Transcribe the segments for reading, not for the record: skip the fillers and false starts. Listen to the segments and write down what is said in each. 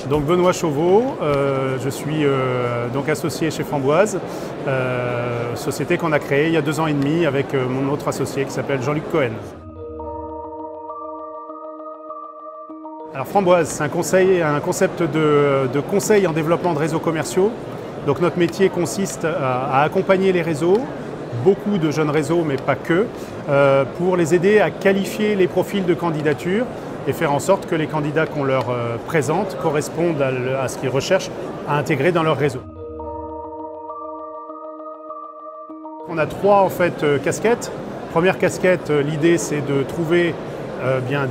Donc Benoît Chauveau, je suis donc associé chez Framboise, société qu'on a créée il y a 2 ans et demi avec mon autre associé qui s'appelle Jean-Luc Cohen. Alors Framboise, c'est un concept de conseil en développement de réseaux commerciaux. Donc notre métier consiste à accompagner les réseaux, beaucoup de jeunes réseaux, mais pas que, pour les aider à qualifier les profils de candidature et faire en sorte que les candidats qu'on leur présente correspondent à ce qu'ils recherchent à intégrer dans leur réseau. On a 3 casquettes. Première casquette, l'idée c'est de trouver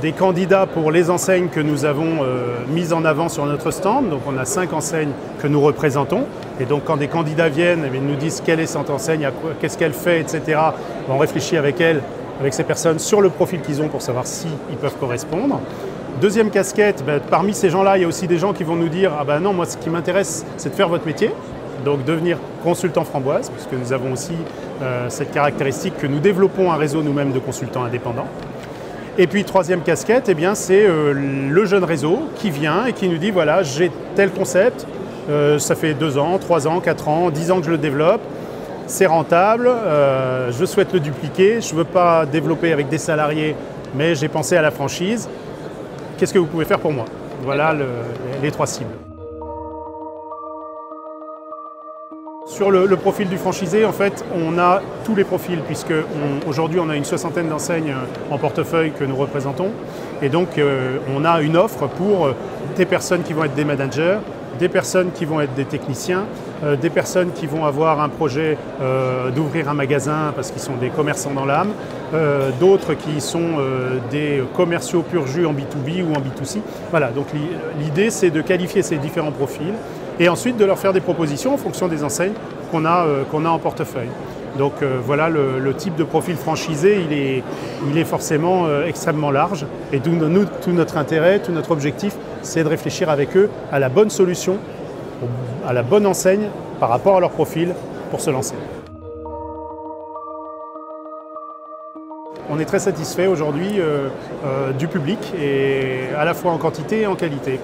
des candidats pour les enseignes que nous avons mises en avant sur notre stand. Donc on a 5 enseignes que nous représentons. Et donc quand des candidats viennent, ils nous disent quelle est cette enseigne, qu'est-ce qu'elle fait, etc. On réfléchit avec elles, avec ces personnes, sur le profil qu'ils ont pour savoir s'ils peuvent correspondre. Deuxième casquette, parmi ces gens-là, il y a aussi des gens qui vont nous dire « Ah ben non, moi ce qui m'intéresse, c'est de faire votre métier ». Donc devenir consultant Framboise, puisque nous avons aussi cette caractéristique que nous développons un réseau nous-mêmes de consultants indépendants. Et puis troisième casquette, c'est le jeune réseau qui vient et qui nous dit voilà, j'ai tel concept, ça fait 2 ans, 3 ans, 4 ans, 10 ans que je le développe, c'est rentable, je souhaite le dupliquer, je ne veux pas développer avec des salariés, mais j'ai pensé à la franchise. Qu'est-ce que vous pouvez faire pour moi? Voilà les 3 cibles. Sur le profil du franchisé, en fait, on a tous les profils, puisque aujourd'hui on a une 60aine d'enseignes en portefeuille que nous représentons. Et donc on a une offre pour des personnes qui vont être des managers, des personnes qui vont être des techniciens, des personnes qui vont avoir un projet d'ouvrir un magasin parce qu'ils sont des commerçants dans l'âme, d'autres qui sont des commerciaux pur jus en B2B ou en B2C. Voilà, donc l'idée c'est de qualifier ces différents profils et ensuite de leur faire des propositions en fonction des enseignes qu'on a en portefeuille. Donc voilà, le type de profil franchisé, il est forcément extrêmement large. Et tout notre intérêt, tout notre objectif, c'est de réfléchir avec eux à la bonne solution, à la bonne enseigne par rapport à leur profil pour se lancer. On est très satisfait aujourd'hui du public, et à la fois en quantité et en qualité.